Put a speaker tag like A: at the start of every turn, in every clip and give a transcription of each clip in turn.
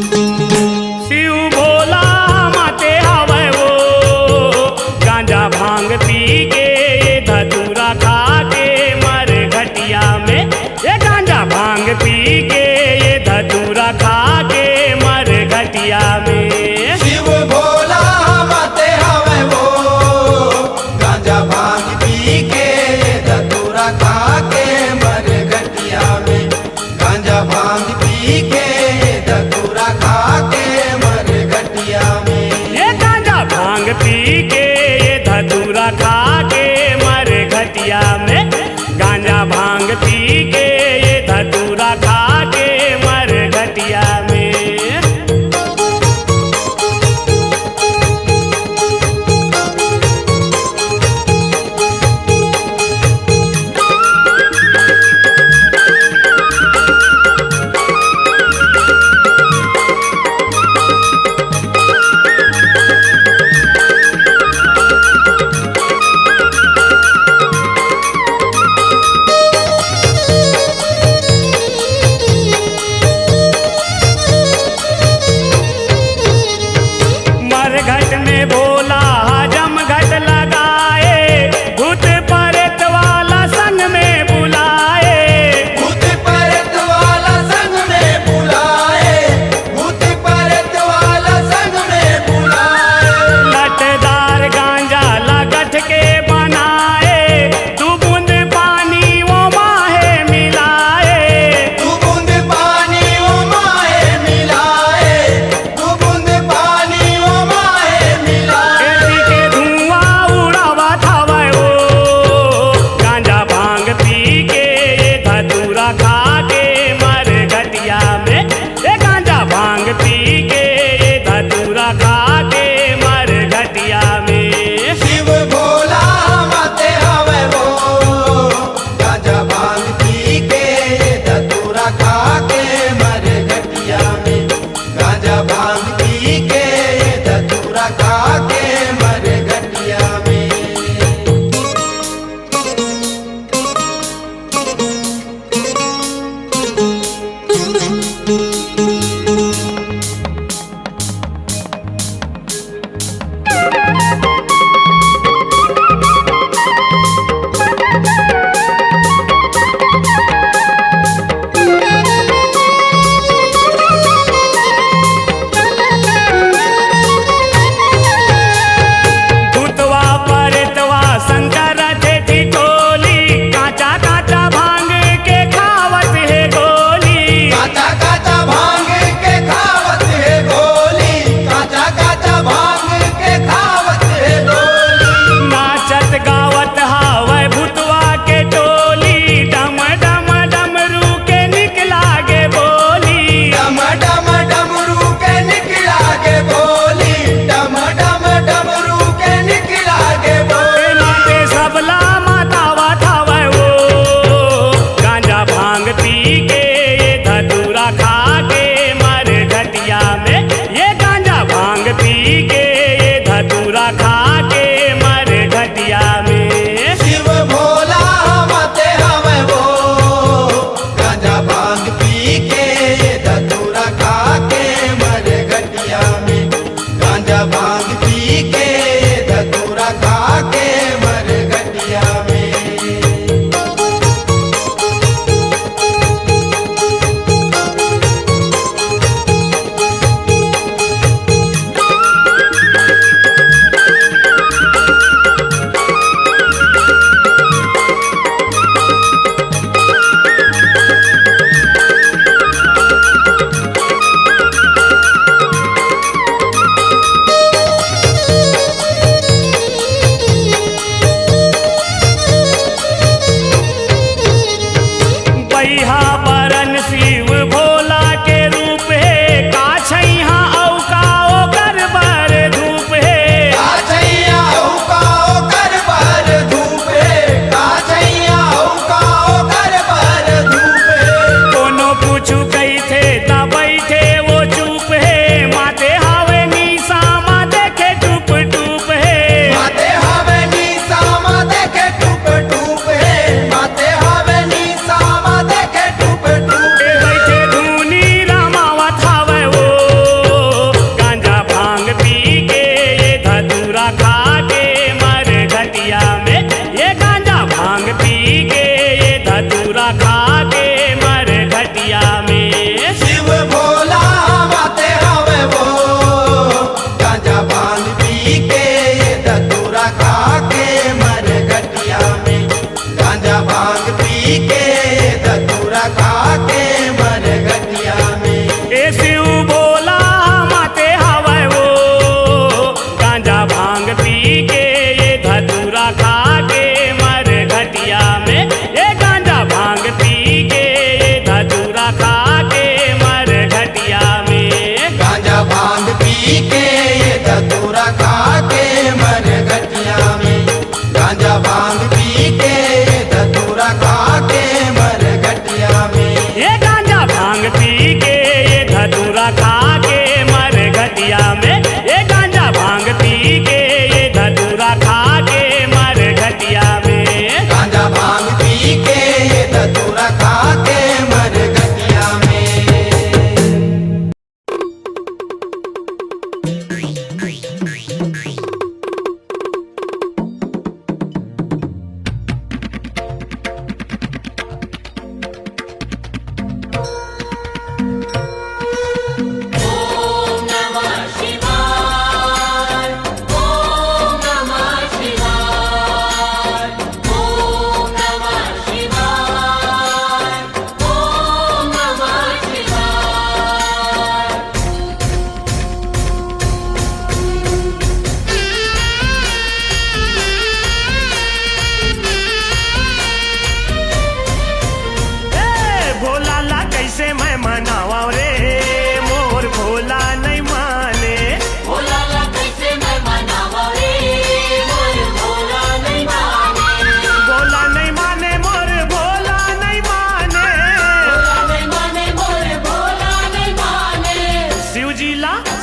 A: शिव भोला माते आवे वो गांजा भांग पी के ये धतूरा खा के मर घटिया में। ये गांजा भांग पी के ये धतूरा खा के मर घटिया में।
B: शिव भोला माते आवे वो गांजा भांग पी के धतूरा खा के मर घटिया में। गांजा भांग पी के धतूरा खा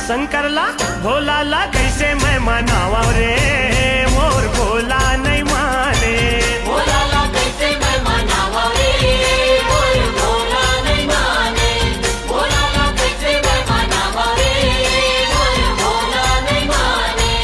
A: शंकरला भोलाला कैसे मैं मनावा रे, मोर भोला नहीं माने।
C: भोलाला कैसे मैं मनावा रे, मोर भोला नहीं माने। भोलाला कैसे मैं मनावा रे, मोर भोला नहीं माने।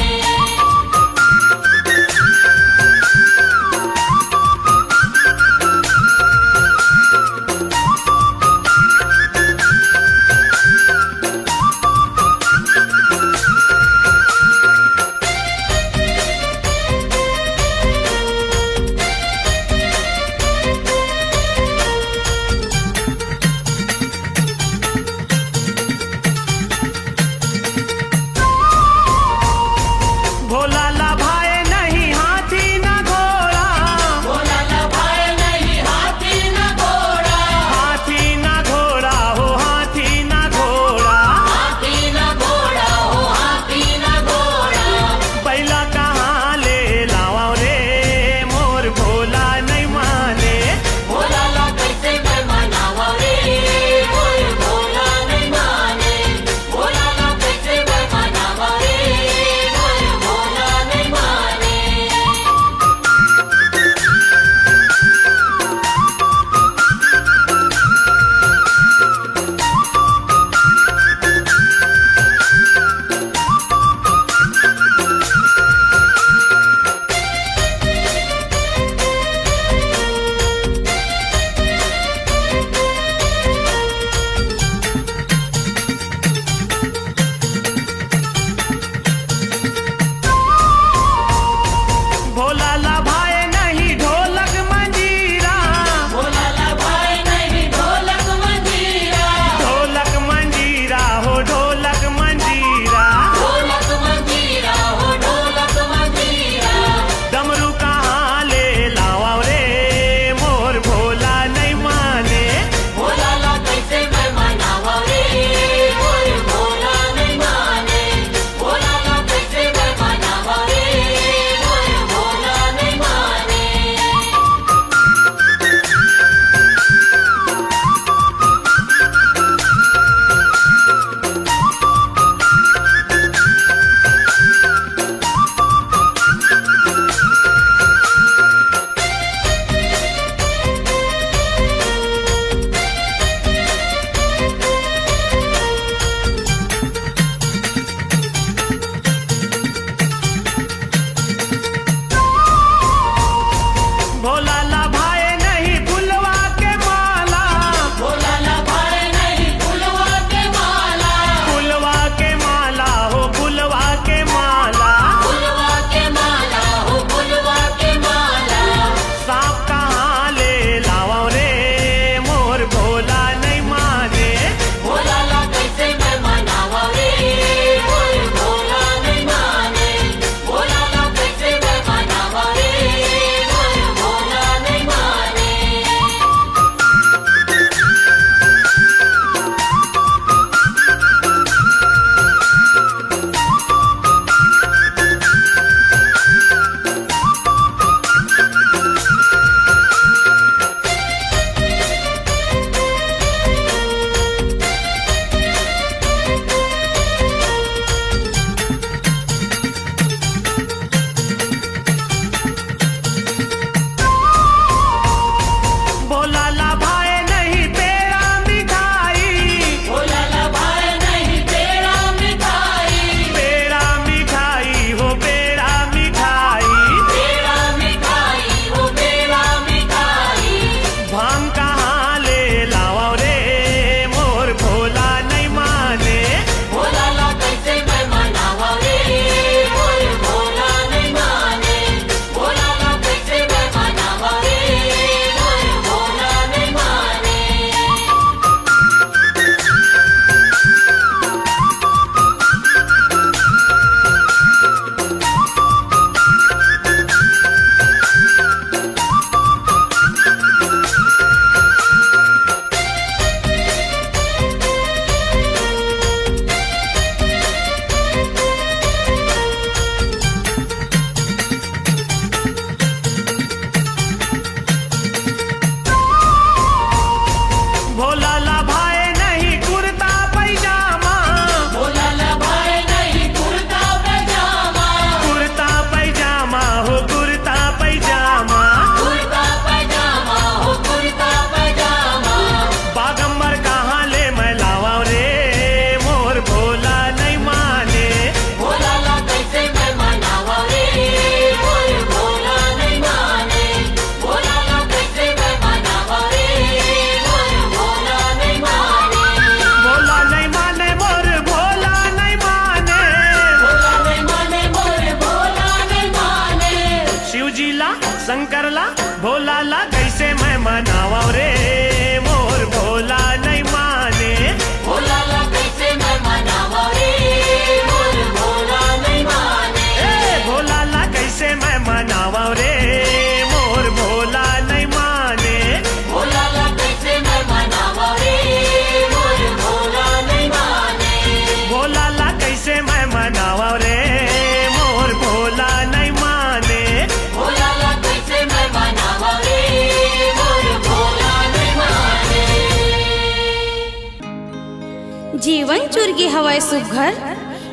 D: जीवन चुर्गी हवाए सुघर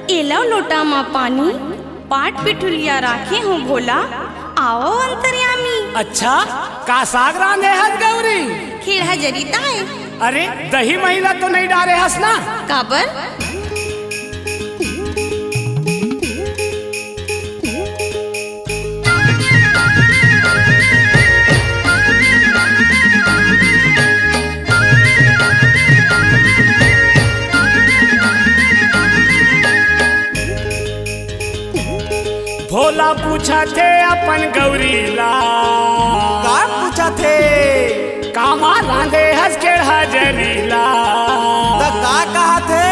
D: एला लोटा मा पानी पाट पिठुलिया राखे हूँ भोला आओ अंतर्यामी।
A: अच्छा का साग रांधे हस गौरी?
D: खीर हजरीता है।
A: अरे दही महिला तो नहीं डारे हस ना?
D: काबर?
A: भोला पूछा थे अपन गौरीला,
B: का पूछा थे?
A: कामा रांधे हस के हजरीला।
B: तो का कहा थे?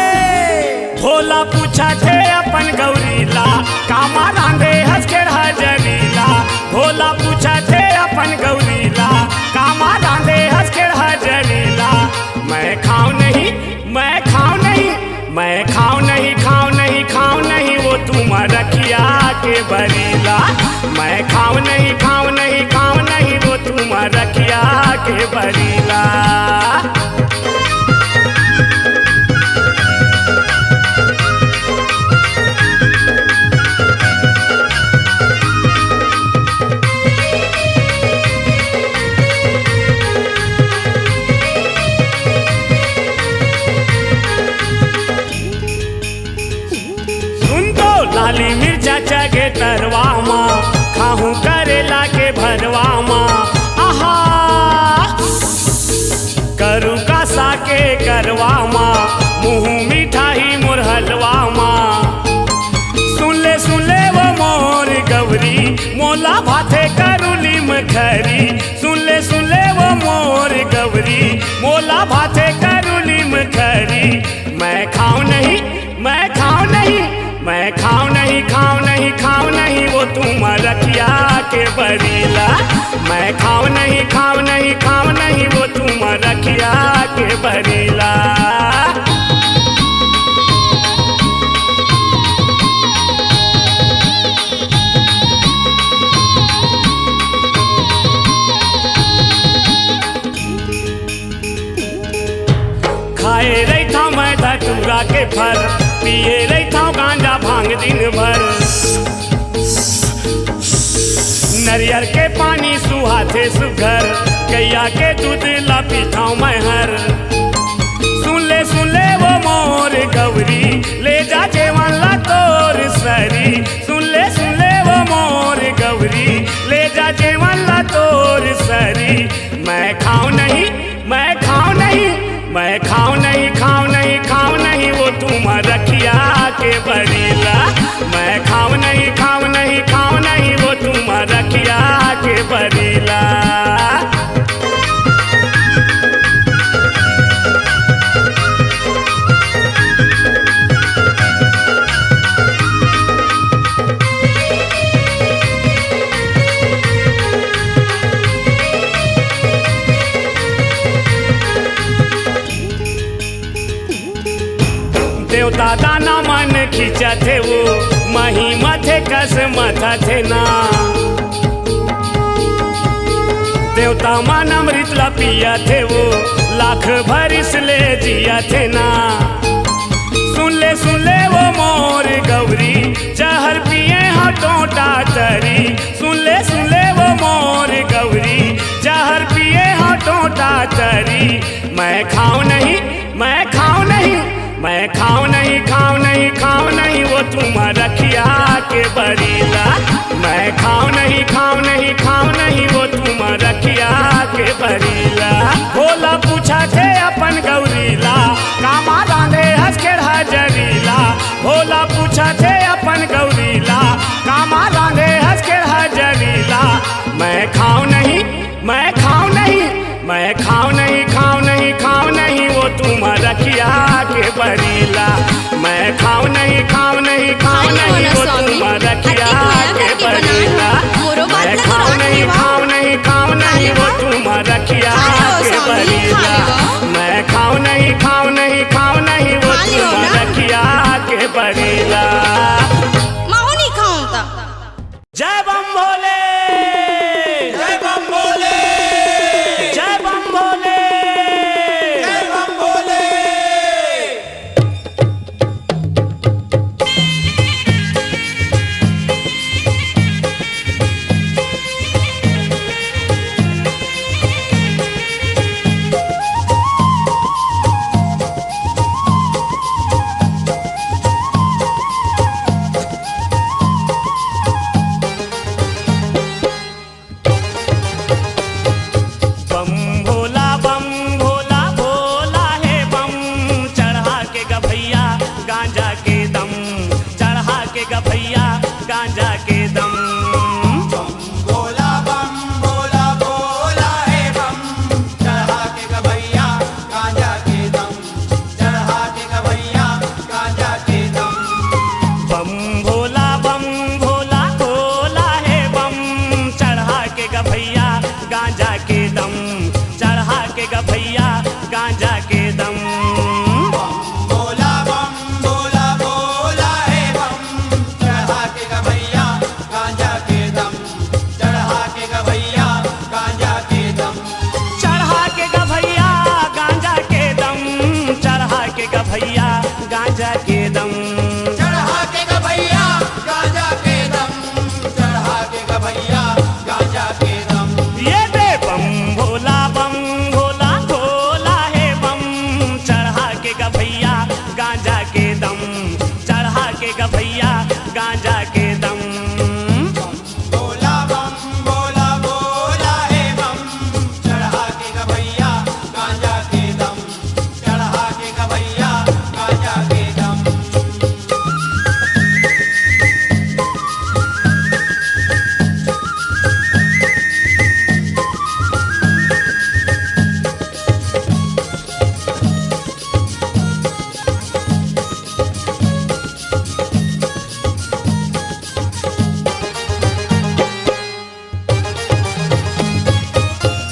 A: भोला पूछा थे अपन गौरीला, कामा रांधे हस के हजरीला। भोला पूछा थे अपन गौरीला, कामा रांधे हस के हजरीला। मैं खाऊं नहीं, मैं खाऊं नहीं, मैं खाऊं नहीं, खाऊं नहीं, खाऊं नहीं वो तुम रखिया के बरीला। मैं खाऊं नहीं, खाऊं नहीं, खाऊं नहीं वो तुम रखिया के बरीला। लाली मिर्चा चगे तरवामा, खाहू करेला के भरवामा। आहा करू का साके करवामा, मुँह मिठाई मोर हलवामा। सुन ले वो मोर गौरी, मोला भाथे करुली मखरी। सुन ले वो मोर गौरी, मोला भाथे करुली मखरी। मैं खाऊं नहीं, मैं खाऊं नहीं, मैं खाऊं नहीं, खाऊं नहीं, खाऊं नहीं वो तुम रखिया के बरीला। मैं खाऊं नहीं, खाऊं नहीं, खाऊं नहीं वो तुम रखिया के बरीला। खाए रही था मैं धतूरा के फल, पिए रही था गांजा भांग दिन भर। नरियर के पानी सुहाते सुघर, गैया के दूध ला पीता मैं हर। सुन ले वो मोर गौरी, ले जा जेवन ला तोर सरी। सुन ले वो मोर गौरी, ले जा जेवन ला तोर सरी। मैं खाऊं नहीं, मैं खाऊं नहीं, मैं खाऊं नहीं, खाऊं नहीं, खाऊं नहीं वो तुम रखिया के बरीला। मैं खाऊं नहीं, खाऊं नहीं, खाऊं नहीं वो तुम रखिया के बरीला। देवता दाना मन खींचा थे वो, महिमा थे कस मथा थे ना। देवता मन अमृत ला पिया थे वो, लाख भरिस ले जिया थे ना। सुन ले वो मोर गौरी, जहर पिए हाँ टोटा तरी। सुन ले वो मोर गौरी, जहर पिए हाँ टोटा तरी। मैं खाऊं नहीं, मैं खाऊं नहीं, मैं खाऊं नहीं, खाऊं नहीं, खाऊं नहीं वो तुम रखिया के बरीला। मैं खाऊं नहीं, खाऊं नहीं, खाऊं नहीं वो तुम रखिया के बरीला। भोला पूछा थे अपन गौरीला, कामा रांधे हंस के हजरीला। भोला पूछा थे अपन गौरीला, कामा रांधे हंस के हजरीला। मैं खाऊं नहीं, मैं खाऊं नहीं, मैं खाऊं नहीं, खाऊं नहीं, खाऊं नहीं वो तुम रखिया के बरीला। मैं खाऊं नहीं, खाऊं नहीं, खाऊं नहीं वो तुम रखिया के बरीला। मैं खाऊं नहीं, खाऊं नहीं, खाऊं नहीं वो तुम रखिया के बरीला। मैं खाऊं नहीं, खाऊं नहीं, खाऊं नहीं वो तुम रखिया के बरीला।
D: माहू नहीं खाऊं ता।
A: जय बम भोले,
B: जय बम भोले,
A: जय बम भोले,
B: जय बम भोले।
A: भैया गांजा के दम।
B: चढ़ा के गा भैया गांजा के दम, चढ़ा के गा भैया गांजा के दम।
A: ये दे बम भोला भोला भोला है बम, चढ़ा के गा भैया गांजा के दम, चढ़ा के गा भैया गांजा के दम।
B: भोला बम भोला भोला है बम, चढ़ा के गा भैया गांजा के दम, चढ़ा के गा भैया गांजा के दम।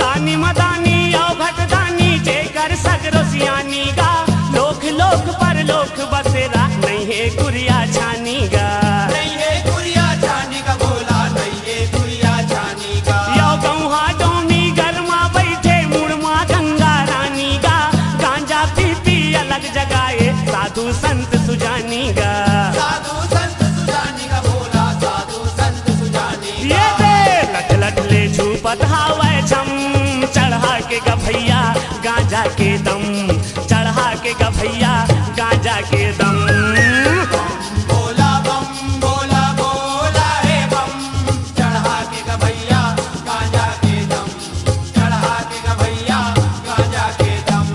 A: दानी मदानी औघट दानी जेकर सगरो सियानी गा, लोक लोक पर लोक बसेरा नहीं है गुरिया छानी गा।
B: नहीं है गुड़िया छानी का भोला, नहीं है गुड़िया छानी का।
A: यो गौहा डोमी गरमा बैठे मुड़मा गंगा रानी गा, गांजा पी पी अलग जगाए साधु संत सुजानी गा।
B: साधु संत सुजानी का भोला, साधु संत सुजानी
A: ये
B: का।
A: दे लट लट ले छुपत हावे छम, चढ़ा के गा भैया गांजा के दम, चढ़ा के गा भैया गांजा के दम।
B: भोला बम भोला भोला है बम, चढ़ा के गा भैया गांजा के दम, चढ़ा के गा भैया गांजा के दम।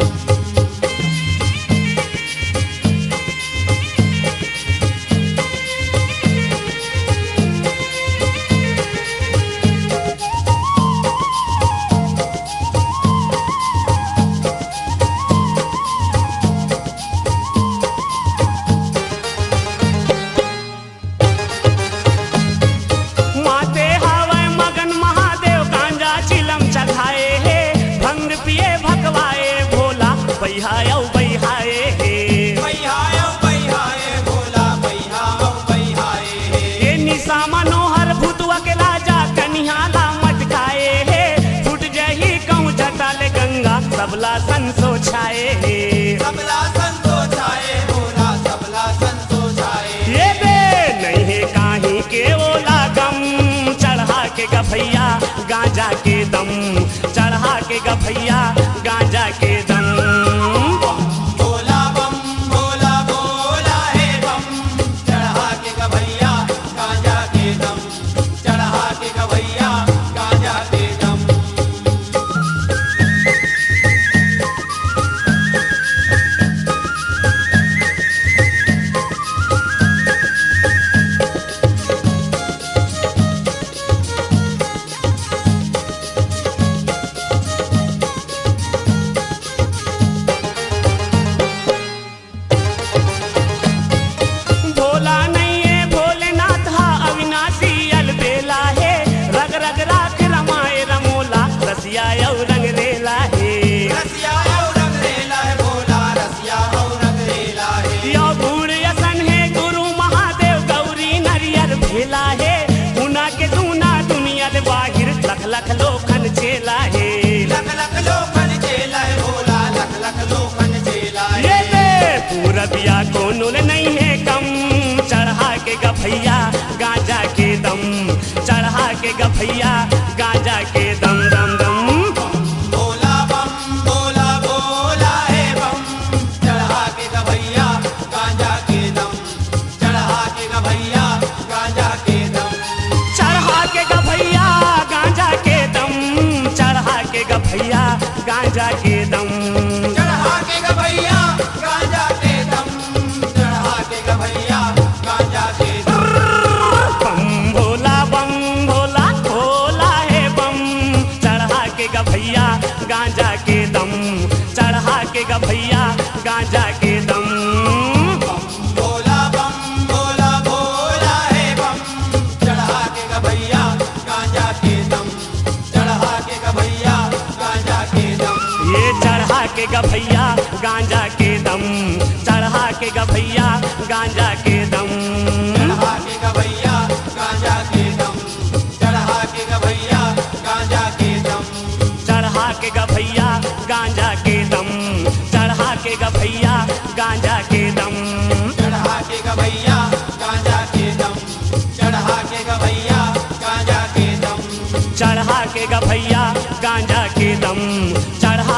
A: माते हावे मगन महादेव गांजा चिलम चढ़ाए हे, भंग पिए भगवाए भोला बैहाए बैहाए हे।
B: बैहायो बैहाए भोला, बैहाओ बैहाए हे।
A: ये निशा मनोहर भूतवा के राजा कन्हाला मटकाए हे, फुट जही कहूँ जटाले गंगा सबला संसो छाए हे।
B: सबला संतोष आए भोला, सबला संतोष आए।
A: ये बे नहीं है काही के ओला गम, चढ़ा के गा भैया गांजा के दम, चढ़ा के गा भैया गांजा के दम।
B: भोला बम भोला भोला है बम, चढ़ा के गा भैया गांजा के दम, चढ़ा के गा भैया गांजा के दम।
A: भोला नहीं है भोलेनाथ हा अविनाशी अलबेला है, रग रग राख रमाए रमोला रसिया यौ रंग रेला है।
B: रसिया और रंग रेला है भोला, रसिया और रंग रेला है।
A: यो गुण यसन है गुरु महादेव गौरी नरियर भेला है, उना के दूना दुनिया ले बाहिर लख लख लोखन चेला है।
B: लख लख लोखन चेला है भोला, लख लख लोखन चेला
A: ये
B: है।
A: दे पूरबिया को नूल नहीं है कम, चढ़ा के गा भैया गांजा के दम, चढ़ा के गा भैया गांजा के दम दम दम।
B: भोला बम भोला भोला है बम, चढ़ा के गा भैया गांजा के दम, चढ़ा के गा भैया गांजा के दम।
A: चढ़ा के गा भैया गांजा के दम, चढ़ा के गा भैया गांजा के दम।
B: चढ़ा के गा भैया गांजा के दम, चढ़ा के गा भैया गांजा के दम।
A: बम भोला भोला है बम, चढ़ा के गा भैया गांजा के दम, चढ़ा के गा भैया गांजा के दम।
B: भोला बम भोला भोला है बम, चढ़ा के गा भैया गांजा के दम, चढ़ा के गा भैया गांजा के दम।
A: ये चढ़ा के गा भैया गांजा के दम, चढ़ा के गा भैया गांजा के दम।
B: चढ़ा के गा भैया गांजा के दम, चढ़ा के गा भैया गांजा के दम।
A: चढ़ा के गा भैया गांजा के दम, चढ़ा के गा भैया गांजा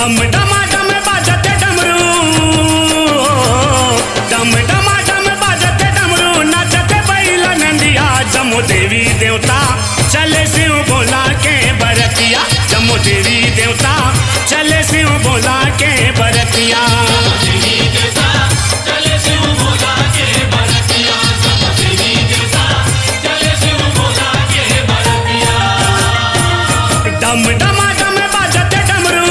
A: डम डमाडम बाजते डमरू, डम डमाडम बाजते डमरू, नाचते बैल नंदिया, जम्मू देवी देवता चले शिव भोला के बरतिया, जम्मू देवी देवता चले शिव भोला के बरतिया। डम डमाडम बाजते डमरू,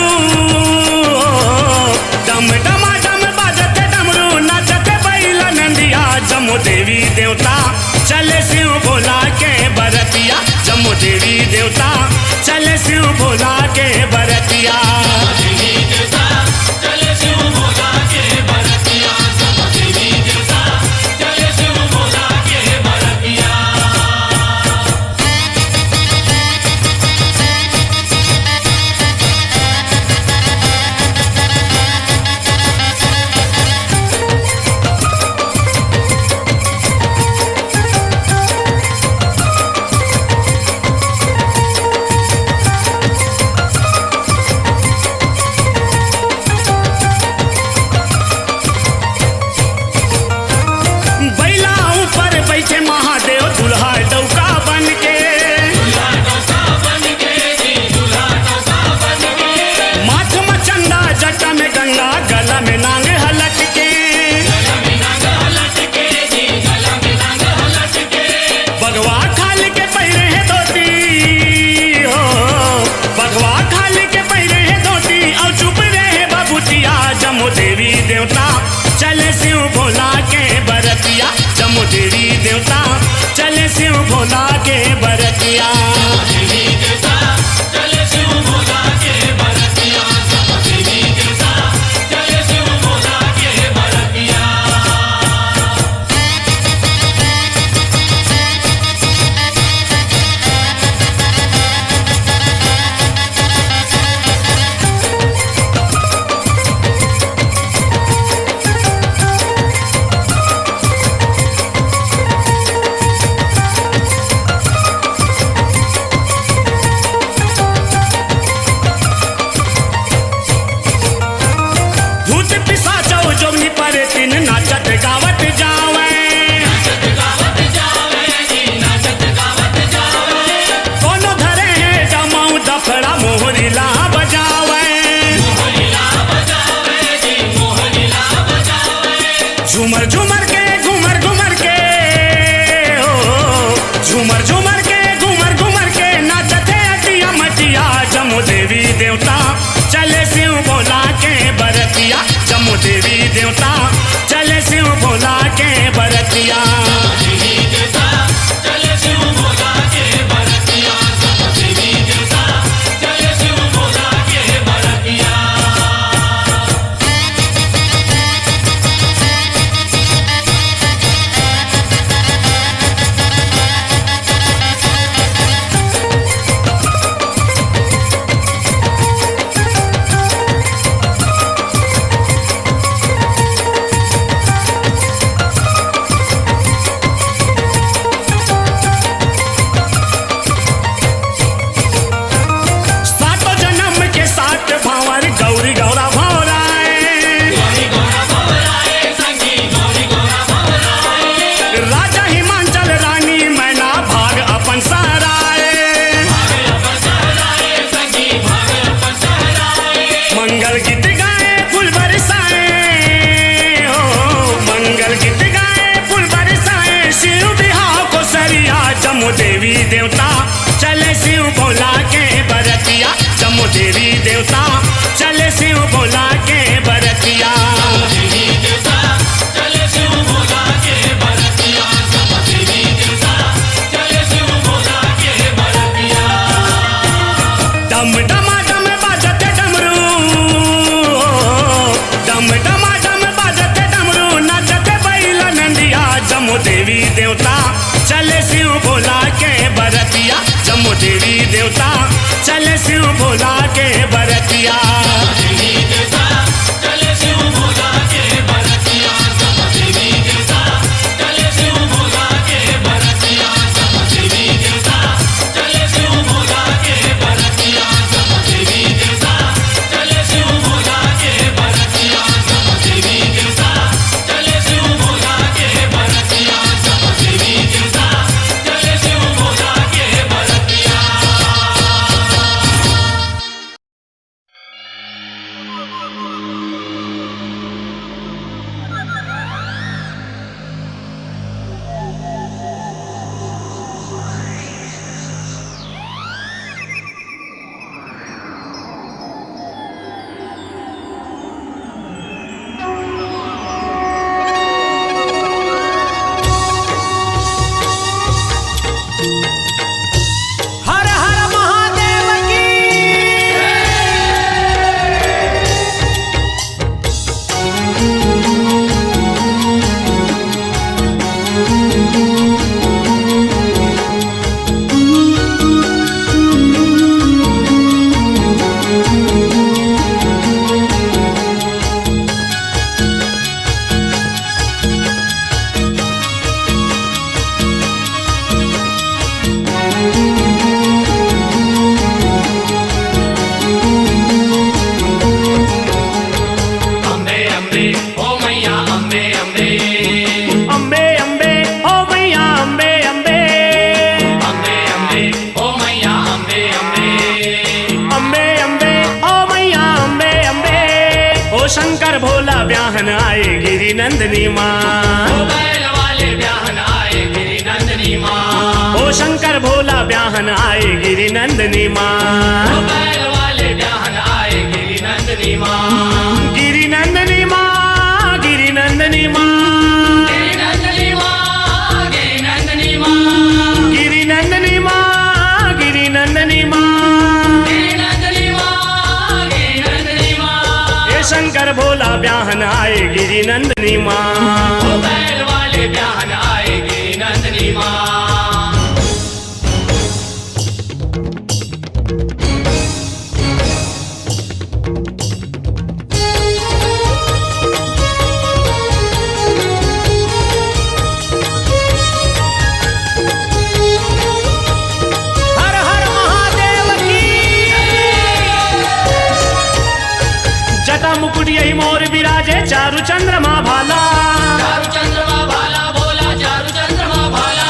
A: डम डमाडम बाजते डमरू, नाचते बैल नंदिया, जम्मू देवी देवता चले शिव भोला के बरतिया, जम्मू देवी देवता चले शिव भोला के बरतिया। बैला ऊपर बैठे महादेव दुल्हा डौका बन के, माथ में चंदा जटा में गंगा गला में नांग हलक के, बगवा खाल के पैरे है धोती हो, बगवा खाल के पैरे है धोती, और चुप रहे बबूतिया, जम्मू देवी देवता चले शिव भोला के बरतिया, जम्मू देवी देवता चले शिव भोला के बरतिया। भूत पिशाचो जोगनी परे तीन नाचत गावत जावे, कोनो धरे है जमाऊ दफड़ा मोहरीला बजावे, झूमर झूमर के घूमर घूमर के हो, झूमर झूमर के घूमर घूमर के नाचते अटिया मटिया, जम्मू देवी देवता चले शिव भोला के बरतिया, जम्मू देवी देवता चले शिव भोला के बरतिया। सातों जन्म के साथ भावर गौरी गौरा भौराए, राजा हिमांचल रानी मैना भाग अपन सहराए, मंगल गीत गाए फूल बरसाए हो, मंगल गीत गाए फूल बरसाए, शिव बिहाव को सरिया, जम्मू देवी देवता चले शिव भोला के बरतिया, जम्मू देवी देवता चले शिव भोला के बरतिया। डम डमाडम बाजते डमरू, डम डमाडम बाजते डमरू, नाचते बैल नंदिया, जम्मू देवी देवता चले शिव भोला के बरतिया, जम्मू देवी देवता चले शिव भोला के बरतिया।
C: शिव
A: गिरी नंदनी माँ।
B: बैल वाले ब्याहन आए गिरी नंदनी माँ।
A: ओ शंकर भोला ब्याहन आए गिरी नंदनी माँ।
B: बैल वाले ब्याहन आए गिरी नंदनी माँ।
A: गिरी नंदनी माँ, गिरी नंदनी माँ,
B: गिरी नंदनी माँ, गिरी नंदनी माँ,
A: गिरी नंदनी माँ, गिरी नंदनी माँ।
B: गिरी नंदनी माँ, गिरी नंदनी माँ।
A: ये शंकर भोला ब्याहन आए गिरी नंदनी माँ।
B: बैल वाले ब्याहन आए गिरी नंदनी माँ।
A: हर हर महादेव की। जटा मुकुट यही मोर विराजे चारु चंद्रमा भाला।
B: चारु चंद्रमा भाला भोला चारु चंद्रमा भाला।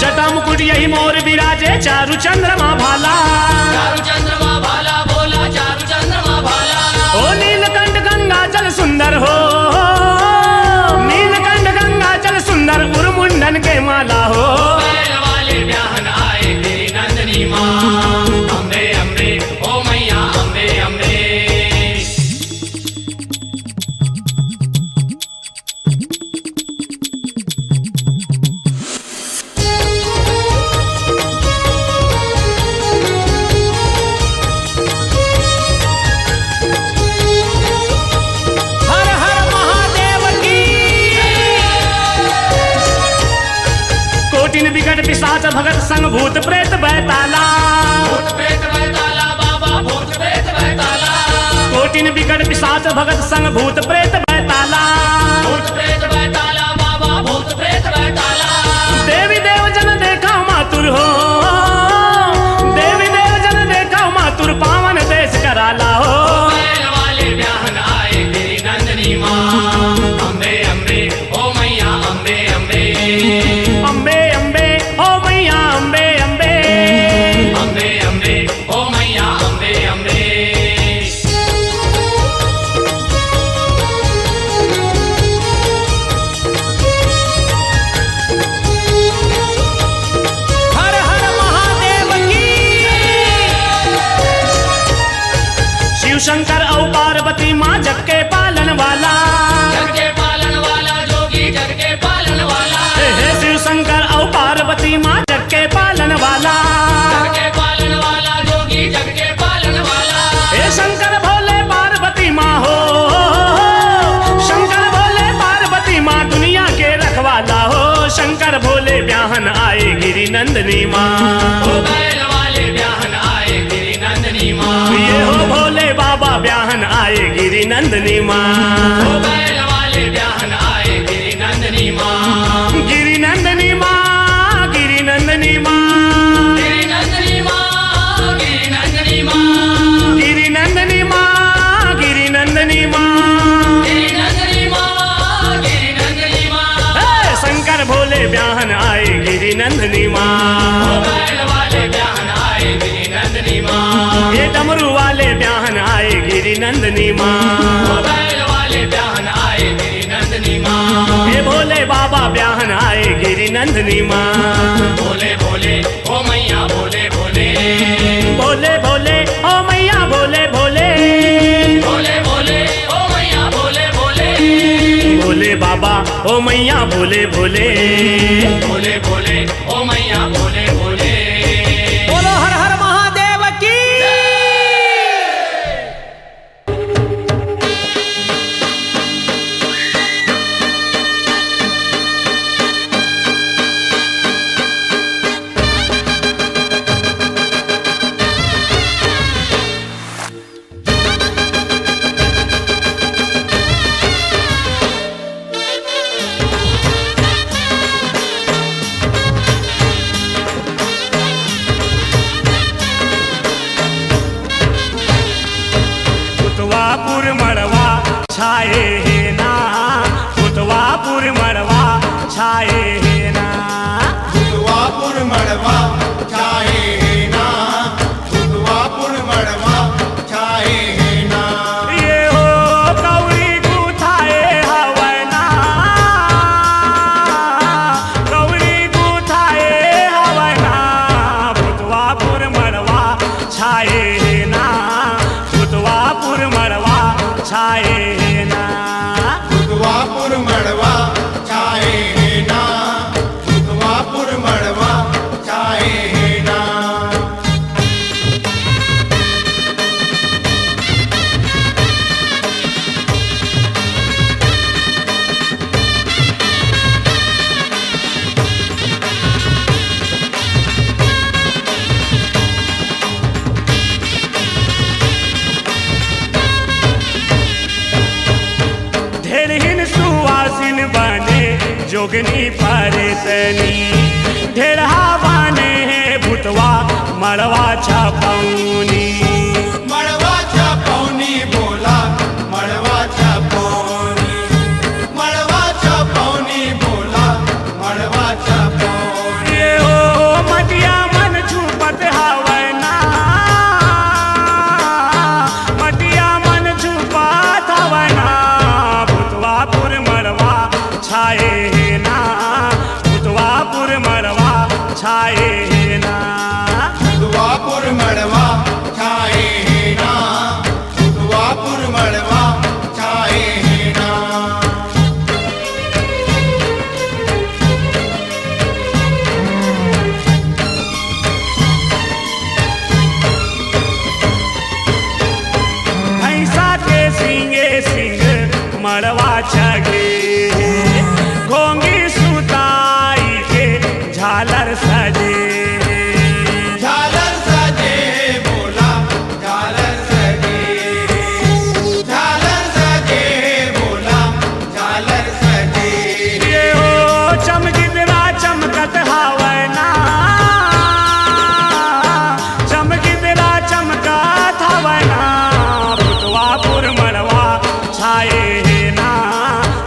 A: जटा मुकुट यही मोर विराजे चारु चंद्रमा भाला।
B: चारु चंद्रमा भाला भोला चारु चंद्रमा भाला।
A: ओ नीलकंठ गंगा जल सुंदर हो, नीलकंठ गंगा जल सुंदर उर्मुंडन के माला हो।
B: बैल वाले ब्याहन आए गिरी नंदनी माँ। अम्बे अम्बे ओ मैया अम्बे अम्बे।
A: हर हर महादेव की। कोटिन विकट पिशाच भगत संग भूत प्रेत बैताला।
B: भूत प्रेत बैताला बाबा भूत प्रेत बैताला।
A: कोटिन विकट पिशाच भगत संग भूत प्रेत बैताला।
B: भूत प्रेत बैताला बाबा भूत प्रेत बैताला।
A: देवी देव जन देखा मातुर हो, देवी देव जन देखा मातुर पावन देश कराला हो।
B: बैल वाले ब्याहन आए गिरी नंदनी माँ। अम्बे अम्बे ओ मैया अम्बे अम्बे।
A: अम्बे अम्बे ओ मैया अम्बे अम्बे।
B: अम्बे अम्बे ओ मैया अम्बे अम्बे।
A: हर हर महादेव की। शिव शंकर और पार्वती माँ जग के पालन वाला।
B: जग के पालन वाला जोगी जग के पालन वाला।
A: हे शिव शंकर और पार्वती माँ जग के पालन वाला।
B: जग के पालन वाला जोगी जग के पालन वाला।
A: हे शंकर भोले पार्वती माँ हो, शंकर भोले पार्वती माँ दुनिया के रखवाला हो। शंकर भोले ब्याहन आए गिरी नंदनी माँ।
B: ओ बैल वाले ब्याहन आए गिरी नंदनी माँ।
A: ये हो भोले बाबा ब्याहन आए गिरी नंदनी माँ।
B: ओ बैल वाले ब्याहन आए गिरी नंदनी माँ।
A: गिरी नंदनी माँ, गिरी नंदनी माँ,
B: गिरी नंदनी माँ, गिरी नंदनी माँ।
A: गिरी नंदनी माँ, गिरी नंदनी माँ।
B: गिरी नंदनी माँ, गिरी नंदनी माँ।
A: हे शंकर भोले ब्याहन आए गिरी नंदनी माँ।
B: ओ बैल वाले ब्याहन आए गिरी नंदनी माँ।
A: ये डमरू वाले ब्याहन आए गिरी नंदनी माँ।
B: ओ बैल वाले ब्याहन आए गिरी नंदनी माँ।
A: ये भोले बाबा ब्याहन आए गिरी नंदनी माँ।
B: भोले भोले ओ मैया भोले भोले।
A: भोले भोले ओ मैया भोले भोले।
B: भोले भोले ओ मैया भोले भोले।
A: भोले बाबा ओ मैया भोले भोले।
B: भोले भोले ओ मैया भोले भोले।
A: बोलो हर हर महादेव की। खुतवापुर मड़वा छाए है ना, खुतवापुर मड़वा छाए है ना।
E: खुतवापुर मड़वा छाए है ना, खुतवापुर मड़वा छाए है ना।
A: ये हो कौड़ी गुथाए हवै ना, छाए ना।
E: भुतवापुर मड़वा छाए है ना, भुतवापुर मड़वा छाए है ना।
A: ढेरहिन सुवासिन बने जोगनी परतनी, ढेरहा बने भूतवा मड़वा छपौनी।
E: मड़वा छपौनी बोला, मड़वा छपौनी, मड़वा छपौनी बोला, मड़वा छपौनी।
A: ये हो मटिया मन छुपत हवना, मटिया मन छुपत हवना। भूतवापुर मड़वा छाए ना, भूतवापुर मड़वा छाए ना।
E: भुतवापुर मड़वा छाए है ना, भुतवापुर मड़वा छाए है ना।
A: भैंसा के सिंगे सिंग मड़वा छगे, घोंगी सुताई के झालर सजे।
E: झालर सजे बोला, झालर सजे, झालर सजे बोला, झालर सजे।
A: ये हो चमगिदरा चमकत हवना, चमगिदरा चमकत हवना। भूतवापुर मड़वा छाए ना,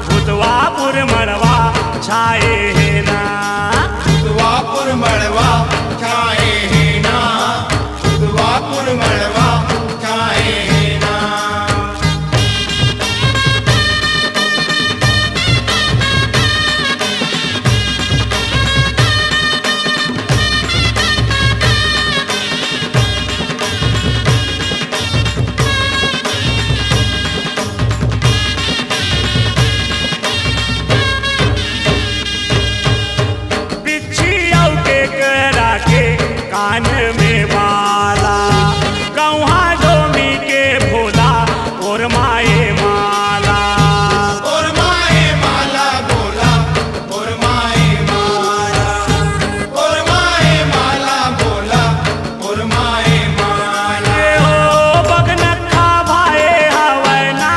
A: भूतवापुर मड़वा छाए ना।
E: भुतवापुर मड़वा छाए है ना, भुतवापुर मड़वा छाए है ना।
A: बिच्छिया के करा के कान में माला, गौहा डोमी के भोला और माए माला।
E: और माए माला बोला, और माए माला, और माए माला बोला, और माए माला।
A: ये हो बगनखा भाए हवना,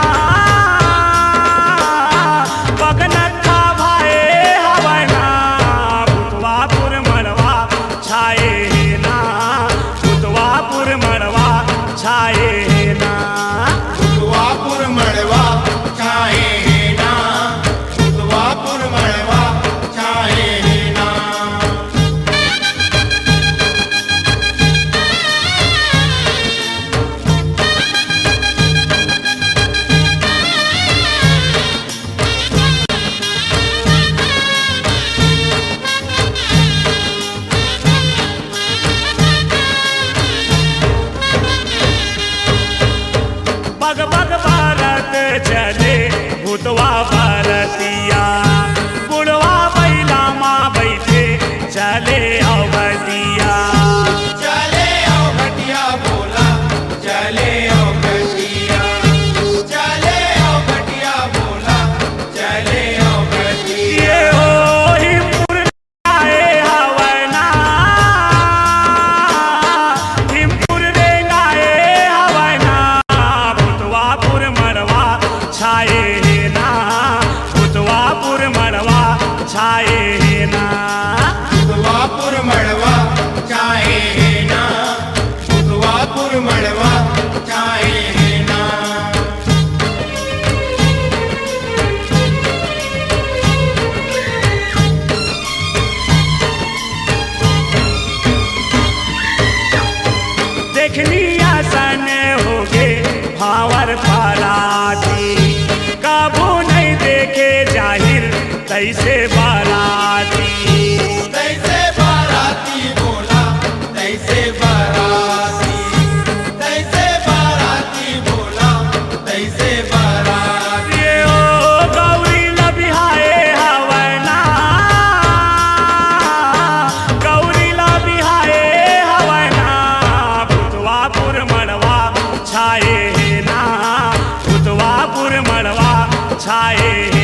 A: बगनखा भाए हवना। भूतवापुर मड़वा छाए ना, भूतवापुर मड़वा छाए ना।
E: भुतवापुर मड़वा छाए है ना, भुतवापुर मड़वा छाए है ना।
A: बग बग भारत चले भूतवा भारतिया, बुढ़वा बैला माँ बैठे चले अवधिया।
E: चले आओ घटिया बोला, चले आओ घटिया, चले आओ घटिया बोला, चले आओ घटिया।
A: ये हो हिमपुर आए हवना, हिमपुर रे गाए हवना। भूतवापुर मड़वा छाए ना, भूतवापुर मड़वा छाए ना।
E: भुतवापुर मड़वा छाए है ना, भुतवापुर मड़वा छाए है ना।
A: देखनी आसन होगे भावर पराती, काबू नहीं देखे जाहिर तैसे बाराती।
E: तैसे बाराती बोला, तैसे बाराती, तैसे बाराती बोला, तैसे बाराती।
A: छाए